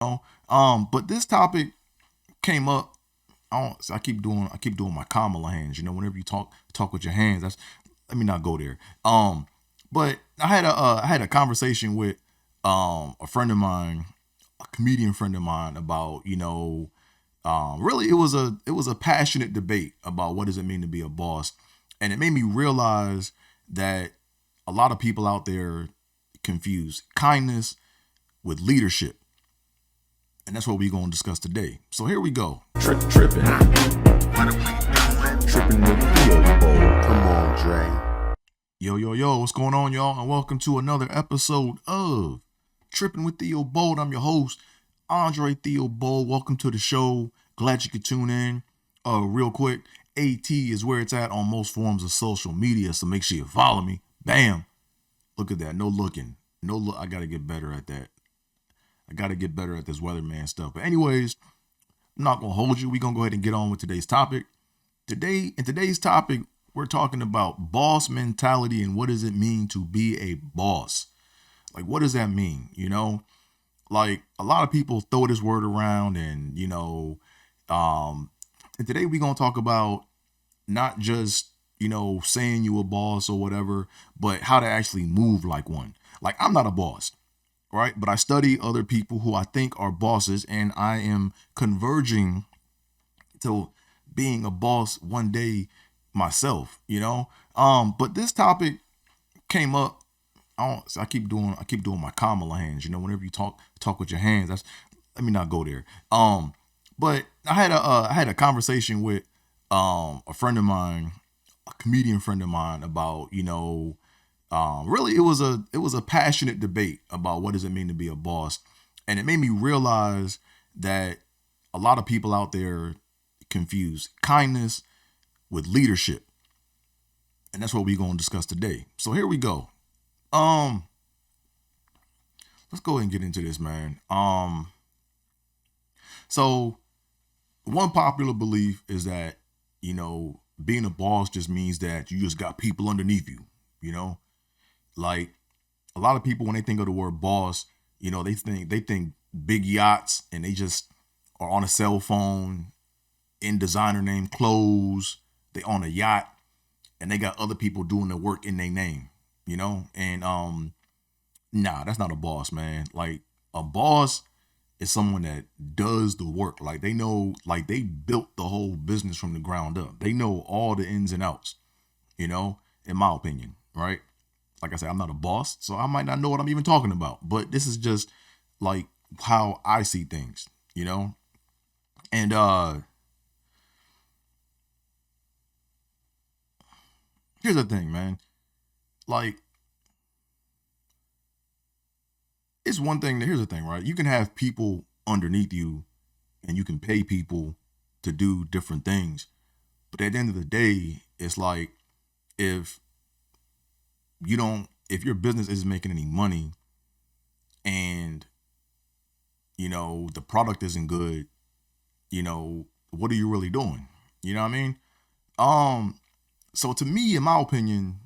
But this topic came up. I keep doing my Kamala hands. Whenever you talk with your hands, that's let me not go there. But I had a conversation with a friend of mine, a comedian friend of mine, about really it was a passionate debate about what does it mean to be a boss, and it made me realize that a lot of people out there confuse kindness with leadership. And that's what we're going to discuss today. So here we go. Tripping. Tripping with Theo Bowl. Come on, Dre. Yo, what's going on, y'all? And welcome to another episode of Tripping with Theo Bold. I'm your host, Andre Theo Bold. Welcome to the show. Glad you could tune in. Real quick, AT is where it's at on most forms of social media, so make sure you follow me. Bam. Look at that. No looking. No look. I got to get better at that. I got to get better at this weatherman stuff. But anyways, I'm not going to hold you. We're going to go ahead and get on with today's topic. In today's topic, we're talking about boss mentality and what does it mean to be a boss? Like, what does that mean? Like a lot of people throw this word around and today we're going to talk about not just, saying you a boss or whatever, but how to actually move like one. Like, I'm not a boss. Right. But I study other people who I think are bosses, and I am converging to being a boss one day myself. But this topic came up. I keep doing my Kamala hands. Whenever you talk with your hands, that's let me not go there. But I had a conversation with a friend of mine, a comedian friend of mine, about really it was a passionate debate about what does it mean to be a boss, and it made me realize that a lot of people out there confuse kindness with leadership, and that's what we're going to discuss today. So here we go. Let's go ahead and get into this, man. So one popular belief is that being a boss just means that you just got people underneath you. Like, a lot of people, when they think of the word boss, they think big yachts, and they just are on a cell phone in designer name clothes. They on a yacht, and they got other people doing the work in their name. And nah, that's not a boss, man. Like, a boss is someone that does the work. Like, they know, like, they built the whole business from the ground up. They know all the ins and outs, in my opinion, right? Like I said, I'm not a boss, so I might not know what I'm even talking about. But this is just like how I see things. And here's the thing, man. Like, it's one thing. Here's the thing, right? You can have people underneath you, and you can pay people to do different things. But at the end of the day, it's like, if if your business isn't making any money, and the product isn't good, what are you really doing? You know what I mean? So to me, in my opinion,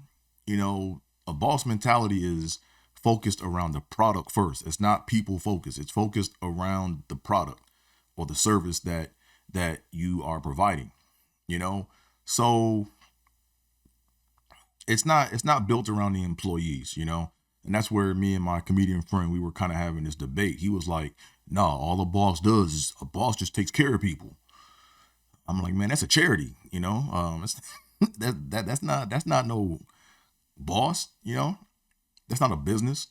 a boss mentality is focused around the product first. It's not people focused. It's focused around the product or the service that you are providing. So it's not built around the employees. And that's where me and my comedian friend, we were kind of having this debate. He was like, "No, all a boss does is a boss just takes care of people." I'm like, "Man, that's a charity. It's, that's not no boss. That's not a business.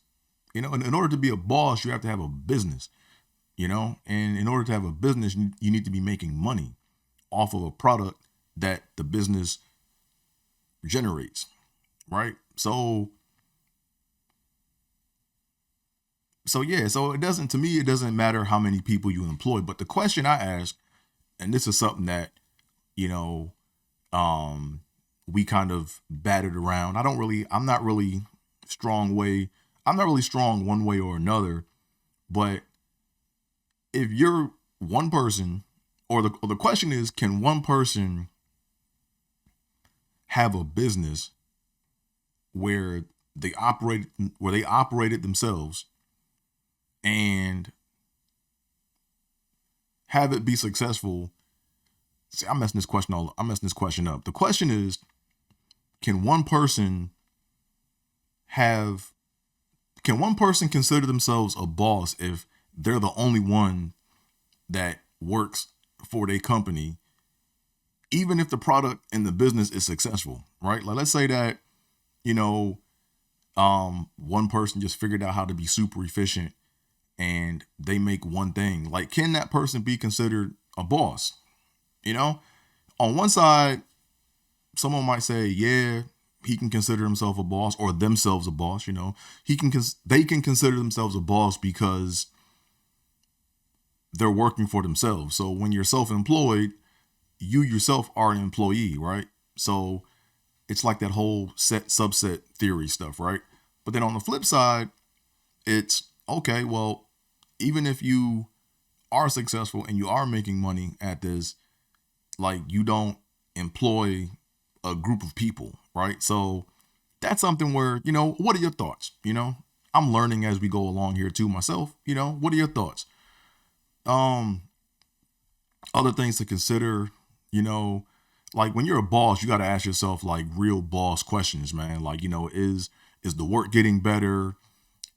In order to be a boss, you have to have a business. And in order to have a business, you need to be making money off of a product that the business generates, right? So yeah, so to me, it doesn't matter how many people you employ. But the question I ask, and this is something that, you know, we kind of battered around. I'm not really strong one way or another, but if you're one person, or the question is, can one person have a business where they operate it themselves, and have it be successful. See, I'm messing this question up. The question is, can one person consider themselves a boss if they're the only one that works for their company, even if the product and the business is successful, right? Like, let's say that, one person just figured out how to be super efficient and they make one thing. Like, can that person be considered a boss? On one side, someone might say, yeah, he can consider himself a boss, or themselves a boss. They can consider themselves a boss because they're working for themselves. So when you're self-employed, you yourself are an employee, right? So it's like that whole subset theory stuff, right? But then on the flip side, it's okay, well, even if you are successful and you are making money at this, like, you don't employ a group of people, right? So that's something where, what are your thoughts? I'm learning as we go along here too myself. What are your thoughts? Other things to consider, like, when you're a boss, you got to ask yourself like real boss questions, man. Like, is the work getting better?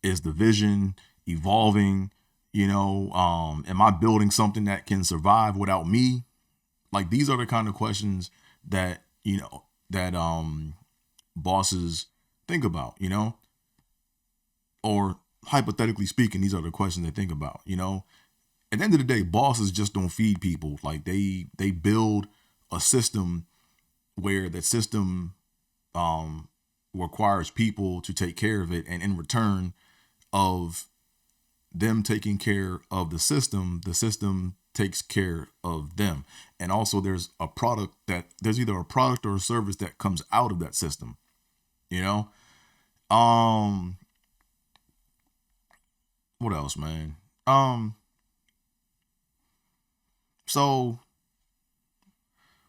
Is the vision evolving? Am I building something that can survive without me? Like, these are the kind of questions that, bosses think about, or hypothetically speaking, these are the questions they think about, At the end of the day, bosses just don't feed people. Like, they build a system where that system requires people to take care of it, and in return of them taking care of the system takes care of them. And also there's either a product or a service that comes out of that system. What else, man? So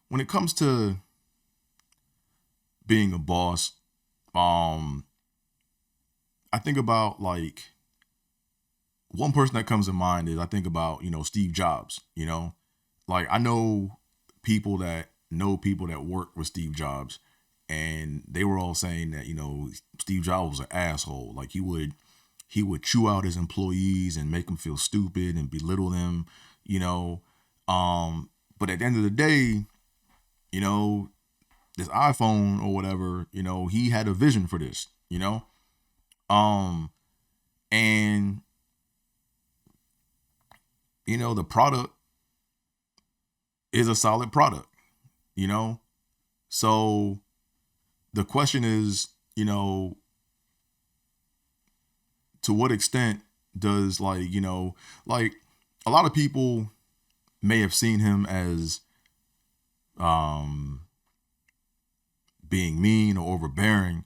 when it comes to being a boss, I think about, like, one person that comes to mind is, I think about, Steve Jobs. Like, I know people that work with Steve Jobs, and they were all saying that, Steve Jobs was an asshole. Like, he would chew out his employees and make them feel stupid and belittle them, but at the end of the day, this iPhone or whatever, he had a vision for this, and the product is a solid product, so the question is, to what extent does, like, like, a lot of people may have seen him as being mean or overbearing,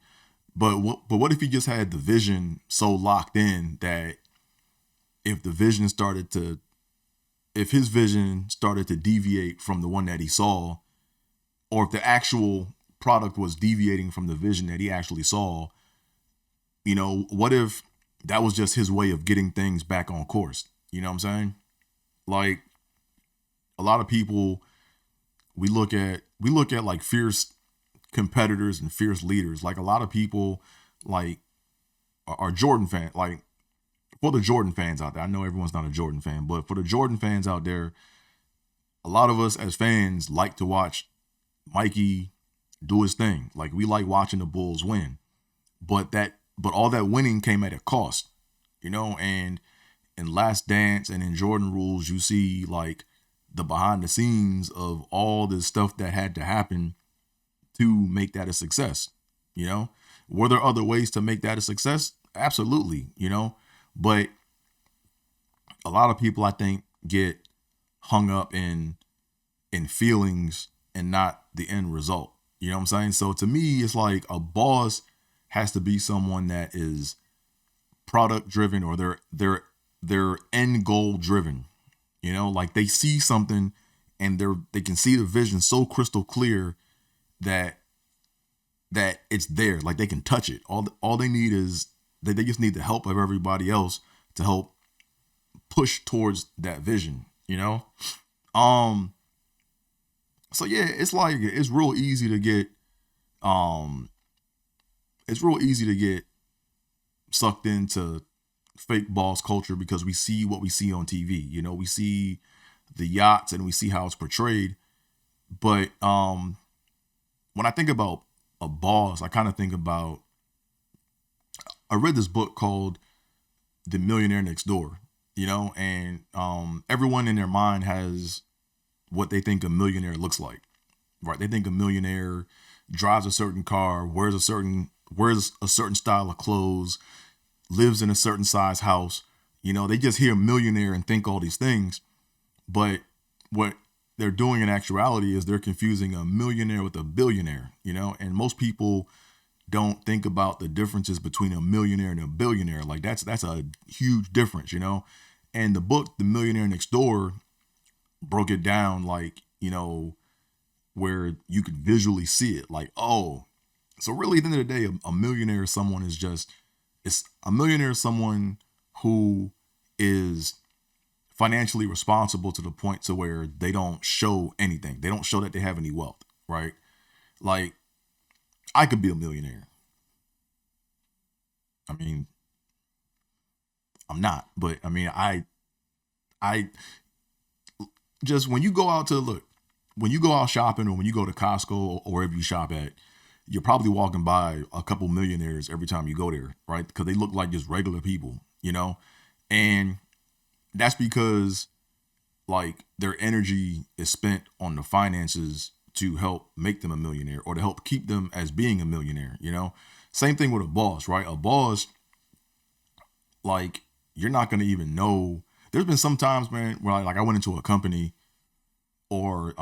but what if he just had the vision so locked in that if his vision started to deviate from the one that he saw, or if the actual product was deviating from the vision that he actually saw, what if that was just his way of getting things back on course? You know what I'm saying? Like, a lot of people, we look at like fierce competitors and fierce leaders. Like, a lot of people, like, are Jordan fans. Like, for the Jordan fans out there, I know everyone's not a Jordan fan, but for the Jordan fans out there, a lot of us as fans like to watch Mikey do his thing. Like, we like watching the Bulls win, but all that winning came at a cost, and in Last Dance and in Jordan Rules, you see, like, the behind the scenes of all this stuff that had to happen to make that a success. Were there other ways to make that a success? Absolutely. But a lot of people, I think, get hung up in feelings and not the end result. You know what I'm saying? So to me, it's like a boss has to be someone that is product driven, or they're end goal driven. Like, they see something and they can see the vision so crystal clear that it's there. Like, they can touch it. All they need is they just need the help of everybody else to help push towards that vision. Um, so yeah, it's like um it's real easy to get sucked into fake boss culture because we see what we see on TV. You know, we see the yachts and we see how it's portrayed. But when I think about a boss, I kind of think about I read this book called The Millionaire Next Door, you know, and everyone in their mind has what they think a millionaire looks like, right? They think a millionaire drives a certain car, wears a certain style of clothes, lives in a certain size house. You know, they just hear millionaire and think all these things. But what they're doing in actuality is they're confusing a millionaire with a billionaire, you know, and most people don't think about the differences between a millionaire and a billionaire. Like that's a huge difference, you know. And the book, The Millionaire Next Door, broke it down like, you know, where you could visually see it. Like, oh, so really at the end of the day, a millionaire is someone is just it's a millionaire is someone who is financially responsible to the point to where they don't show anything. They don't show that they have any wealth, right? Like I could be a millionaire. I mean, I'm not, but I mean, I just when you go out to look, when you go out shopping or when you go to Costco or wherever you shop at, you're probably walking by a couple millionaires every time you go there, right? Because they look like just regular people, you know? And that's because like their energy is spent on the finances to help make them a millionaire or to help keep them as being a millionaire, you know? Same thing with a boss, right? A boss, like, you're not going to even know. There's been some times, man, where I went into a company or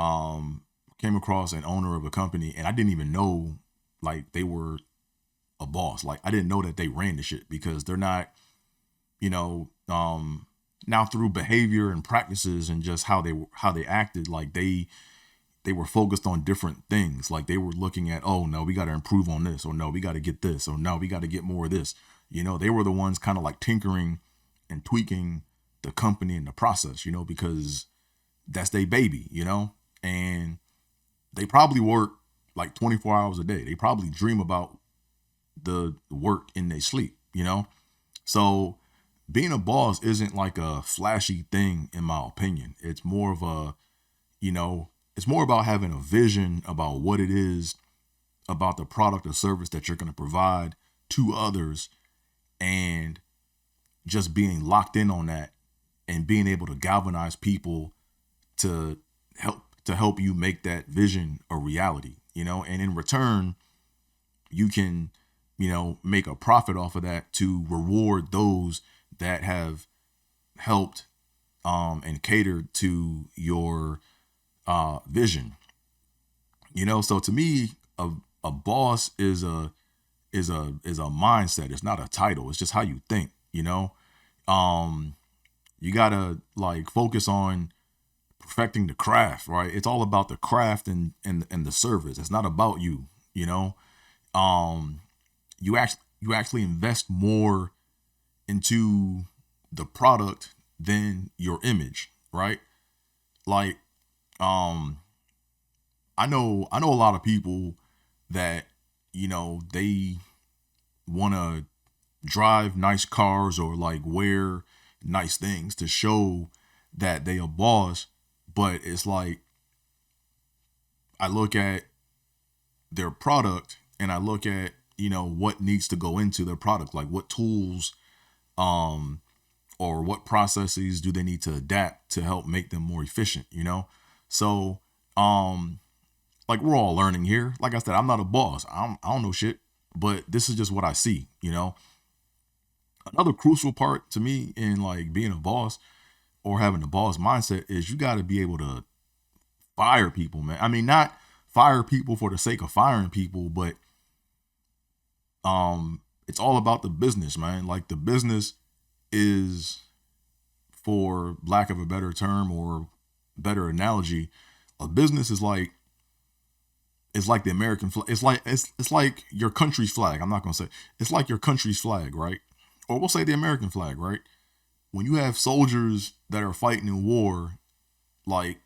came across an owner of a company and I didn't even know like they were a boss. Like I didn't know that they ran the shit because they're not, you know, now through behavior and practices and just how they acted, like they were focused on different things. Like they were looking at, oh no, we got to improve on this, or no, we got to get this, or no, we got to get more of this. You know, they were the ones kind of like tinkering and tweaking the company and the process, you know, because that's their baby, you know, and they probably work like 24 hours a day. They probably dream about the work in their sleep, you know? So being a boss isn't like a flashy thing, in my opinion. It's more of a, you know, it's more about having a vision about what it is about the product or service that you're going to provide to others and just being locked in on that and being able to galvanize people to help you make that vision a reality, you know, and in return, you can, you know, make a profit off of that to reward those that have helped and catered to your vision. You know, so to me, a boss is a mindset. It's not a title. It's just how you think, you know. You gotta like focus on perfecting the craft, right? It's all about the craft and the service. It's not about you, you know. Um, you actually invest more into the product than your image, right? Like, I know a lot of people that, you know, they want to drive nice cars or like wear nice things to show that they a boss, but it's like I look at their product and I look at, you know, what needs to go into their product, like what tools um or what processes do they need to adapt to help make them more efficient, you know? So like we're all learning here. Like I said, I'm not a boss. I don't know shit, but this is just what I see, you know? Another crucial part to me in like being a boss or having a boss mindset is you got to be able to fire people, man. I mean, not fire people for the sake of firing people, but it's all about the business, man. Like the business is, for lack of a better term or better analogy, a business is like it's like the American flag. It's like your country's flag. I'm not gonna say it's like your country's flag, right? Or we'll say the American flag, right? When you have soldiers that are fighting in war, like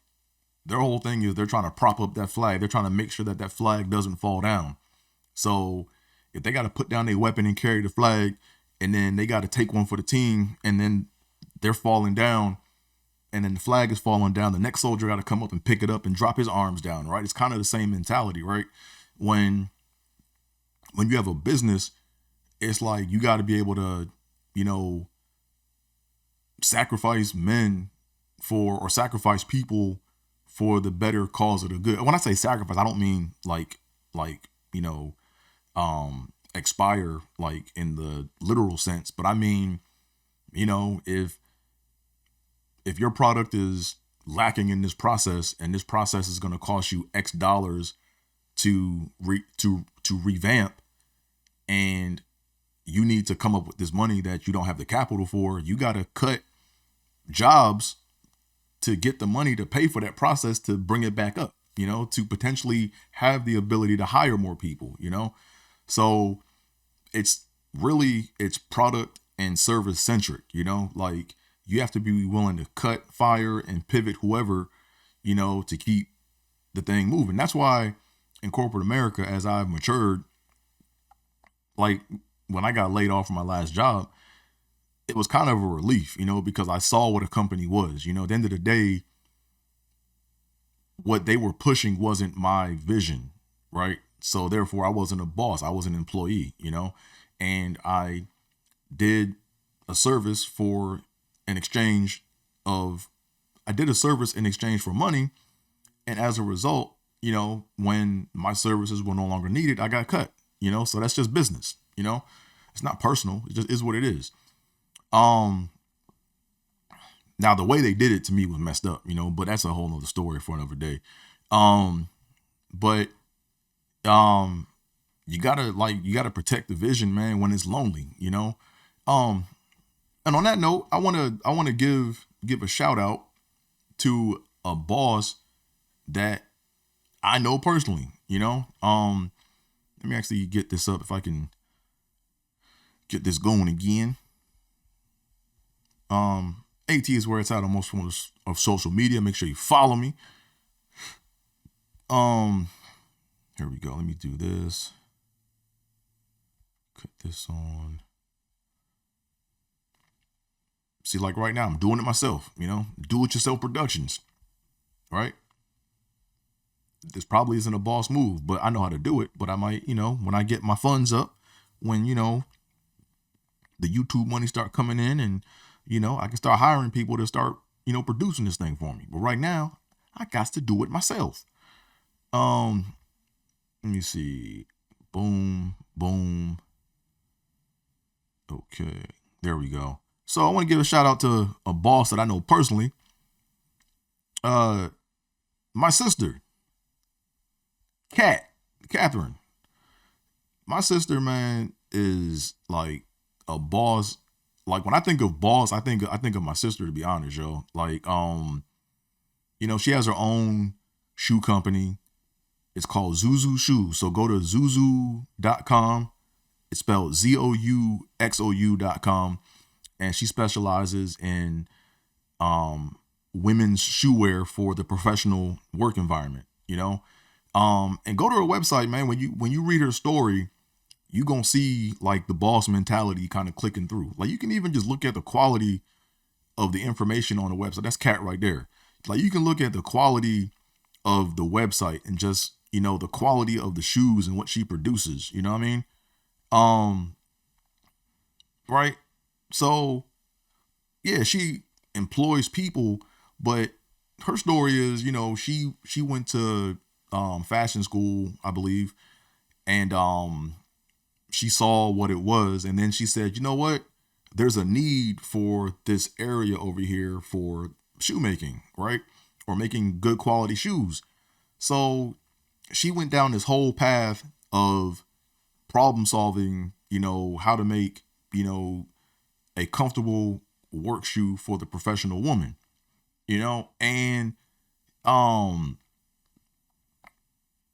Their whole thing is they're trying to prop up that flag. They're trying to make sure that that flag doesn't fall down. So if they got to put down their weapon and carry the flag, and then they got to take one for the team, and then they're falling down, and then the flag is falling down, the next soldier got to come up and pick it up and drop his arms down, right? It's kind of the same mentality, right? When you have a business, it's like you got to be able to, sacrifice men for, or sacrifice people for the better cause of the good. When I say sacrifice, I don't mean like expire like in the literal sense, but I mean, if your product is lacking in this process, and this process is going to cost you X dollars to revamp, and you need to come up with this money that you don't have the capital for, you got to cut jobs to get the money to pay for that process to bring it back up, to potentially have the ability to hire more people, So it's product and service centric, like you have to be willing to cut, fire, and pivot whoever, to keep the thing moving. That's why in corporate America, as I've matured, like when I got laid off from my last job, it was kind of a relief, because I saw what a company was. At the end of the day, what they were pushing wasn't my vision, right? So therefore, I wasn't a boss. I was an employee, and I did a service for an exchange of, I did a service in exchange for money. And as a result, when my services were no longer needed, I got cut, so that's just business, it's not personal. It just is what it is. Now the way they did it to me was messed up, but that's a whole nother story for another day. But you gotta protect the vision, man, when it's lonely, and on that note, I want to give a shout out to a boss that I know personally, let me actually get this up if I can get this going again. AT is where it's at on most forms of social media. Make sure you follow me. Here we go. Let me do this. Cut this on. See, like right now, I'm doing it myself, do-it-yourself productions, right? This probably isn't a boss move, but I know how to do it. But I might, when I get my funds up, when, the YouTube money start coming in, and, I can start hiring people to start, producing this thing for me. But right now, I got to do it myself. Let me see. Boom, boom. Okay, there we go. So I want to give a shout out to a boss that I know personally. My sister, Catherine. My sister, man, is like a boss. Like when I think of boss, I think of my sister, to be honest, yo. Like, she has her own shoe company. It's called Zuzu Shoes. So go to zuzu.com. It's spelled ZOUXOU.com. And she specializes in women's shoe wear for the professional work environment, and go to her website, man. When you read her story, you gonna see like the boss mentality kind of clicking through. Like you can even just look at the quality of the information on the website. That's Cat right there. Like you can look at the quality of the website and just, the quality of the shoes and what she produces. You know what I mean? Right. So yeah, she employs people, but her story is, she went to fashion school, I believe, and she saw what it was, and then she said, you know what? There's a need for this area over here for shoemaking, right? Or making good quality shoes. So she went down this whole path of problem solving, how to make, a comfortable work shoe for the professional woman, and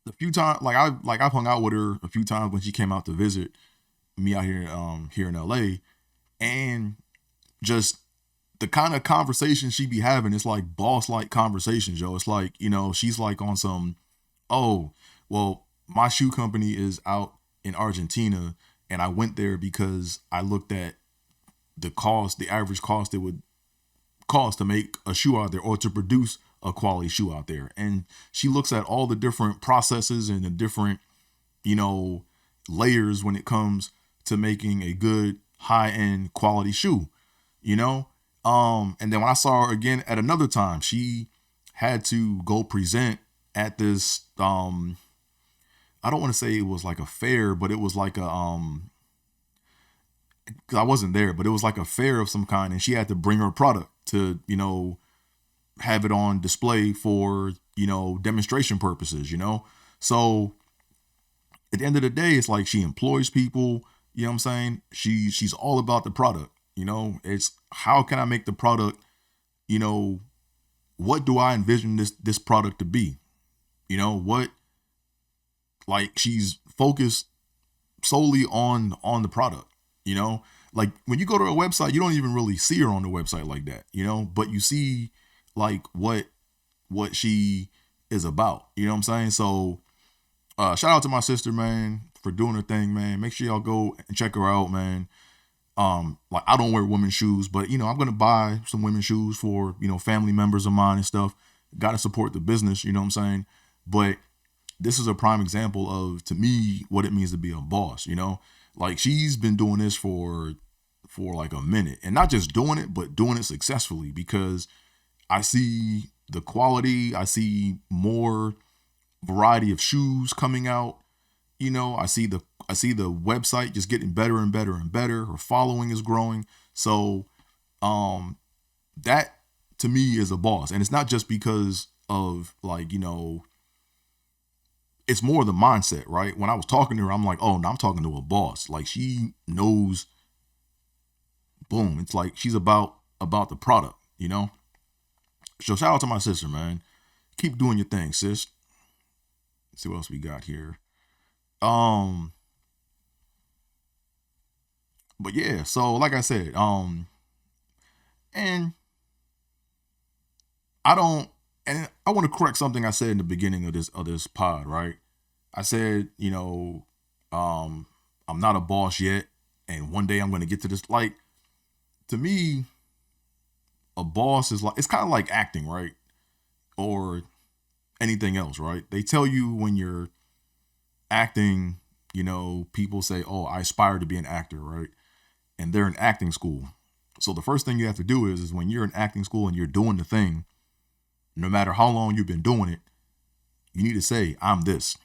a few times, I've hung out with her a few times when she came out to visit me out here, here in LA, and just the kind of conversation she be having, it's like boss like conversations, yo. It's like, she's like on some, oh, well, my shoe company is out in Argentina, and I went there because I looked at the average cost it would cost to make a shoe out there or to produce a quality shoe out there. And she looks at all the different processes and the different, layers when it comes to making a good high-end quality shoe, and then when I saw her again at another time, she had to go present at this, I don't want to say it was like a fair, but it was like a, 'cause I wasn't there, but it was like a fair of some kind, and she had to bring her product to, have it on display for, demonstration purposes, So at the end of the day, it's like she employs people, you know what I'm saying? She's all about the product, it's how can I make the product, what do I envision this product to be? What, like, she's focused solely on the product, like when you go to her website, you don't even really see her on the website like that, but you see like what she is about, you know what I'm saying? So shout out to my sister, man, for doing her thing, man. Make sure y'all go and check her out, man. Like I don't wear women's shoes, but I'm gonna buy some women's shoes for family members of mine and stuff. Got to support the business, you know what I'm saying? But this is a prime example of, to me, what it means to be a boss. Like she's been doing this for like a minute, and not just doing it, but doing it successfully, because I see the quality, I see more variety of shoes coming out. I see the website just getting better and better and better. Her following is growing. So that to me is a boss. And it's not just because of like, it's more the mindset, right? When I was talking to her, I'm like, oh, no, I'm talking to a boss. Like she knows, boom. It's like she's about the product, So shout out to my sister, man. Keep doing your thing, sis. Let's see what else we got here. But yeah, so like I said, and I don't, and I want to correct something I said in the beginning of this pod, right? I said, I'm not a boss yet, and one day I'm going to get to this. Like, to me, a boss is like, it's kind of like acting, right? Or anything else, right? They tell you when you're acting, people say, oh, I aspire to be an actor, right? And they're in acting school. So the first thing you have to do is when you're in acting school and you're doing the thing, no matter how long you've been doing it, you need to say, I'm this,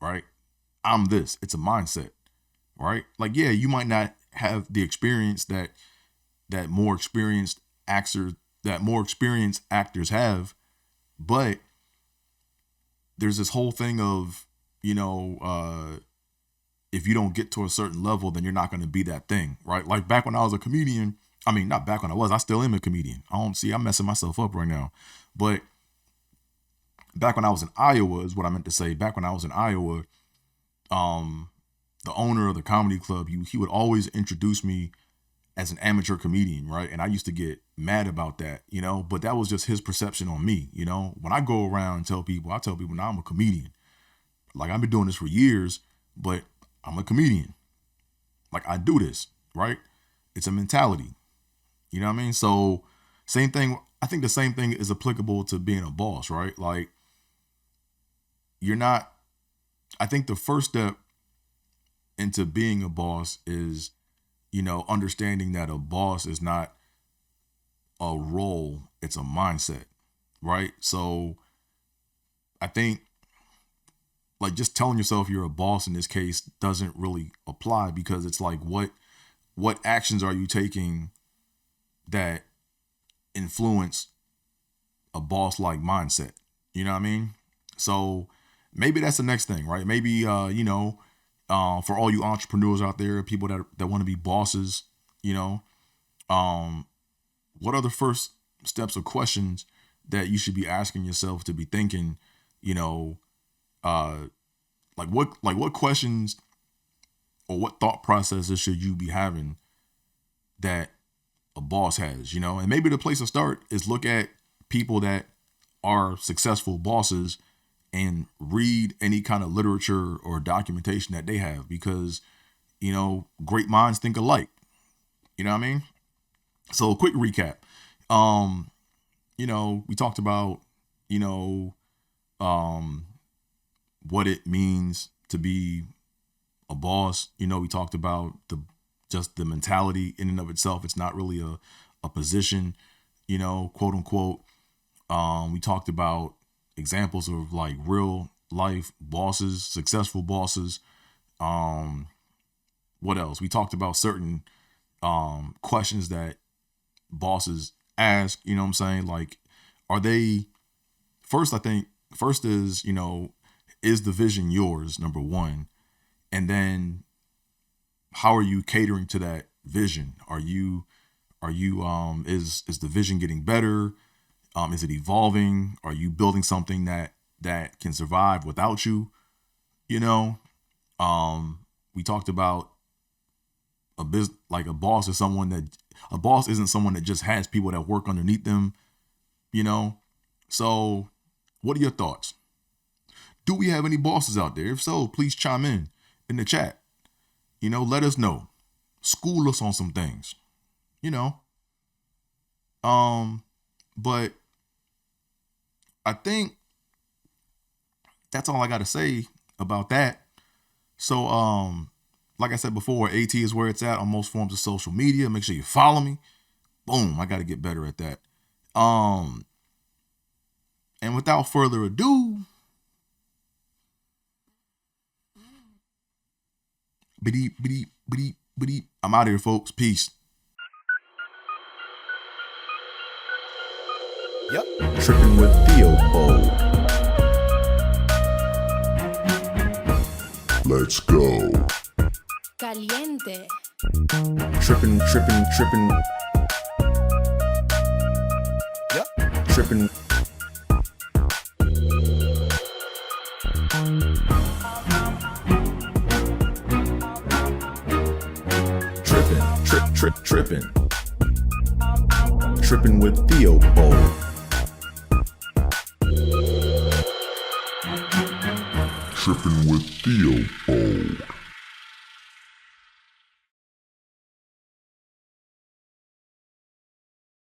right? I'm this. It's a mindset, right? Like, yeah, you might not have the experience that more experienced actors have, but there's this whole thing of, if you don't get to a certain level, then you're not going to be that thing, right? Like back when I was a comedian, I mean, not back when I still am a comedian. I'm messing myself up right now. But back when I was in Iowa is what I meant to say. Back when I was in Iowa, the owner of the comedy club, he would always introduce me as an amateur comedian, right? And I used to get mad about that, but that was just his perception on me, When I go around and I tell people now I'm a comedian. Like I've been doing this for years, but I'm a comedian. Like I do this, right? It's a mentality. You know what I mean? So same thing. I think the same thing is applicable to being a boss, right? Like I think the first step into being a boss is, understanding that a boss is not a role, it's a mindset, right? So I think like just telling yourself you're a boss in this case doesn't really apply, because it's like what actions are you taking that influence a boss like mindset? You know what I mean? So maybe that's the next thing, right? Maybe for all you entrepreneurs out there, people that want to be bosses, what are the first steps or questions that you should be asking yourself, to be thinking, like what questions or what thought processes should you be having that a boss has, and maybe the place to start is look at people that are successful bosses and read any kind of literature or documentation that they have, because, great minds think alike. You know what I mean? So a quick recap. We talked about, what it means to be a boss. We talked about just the mentality in and of itself. It's not really a position, quote unquote. We talked about examples of like real life bosses, successful bosses. What else? We talked about certain questions that bosses ask, what I'm saying? Like, are they first is, is the vision yours, number one? And then how are you catering to that vision? Is the vision getting better? Is it evolving? Are you building something that can survive without you? We talked about a boss isn't someone that just has people that work underneath them, So what are your thoughts? Do we have any bosses out there? If so, please chime in the chat. Let us know. School us on some things, but I think that's all I got to say about that. So, like I said before, AT is where it's at on most forms of social media. Make sure you follow me. Boom. I got to get better at that. And without further ado, I'm out of here, folks. Peace. Yep. Tripping with Theobald. Let's go. Caliente. Tripping. Yep. Tripping. Tripping. Tripping with Theobald. Tripping with Theobald.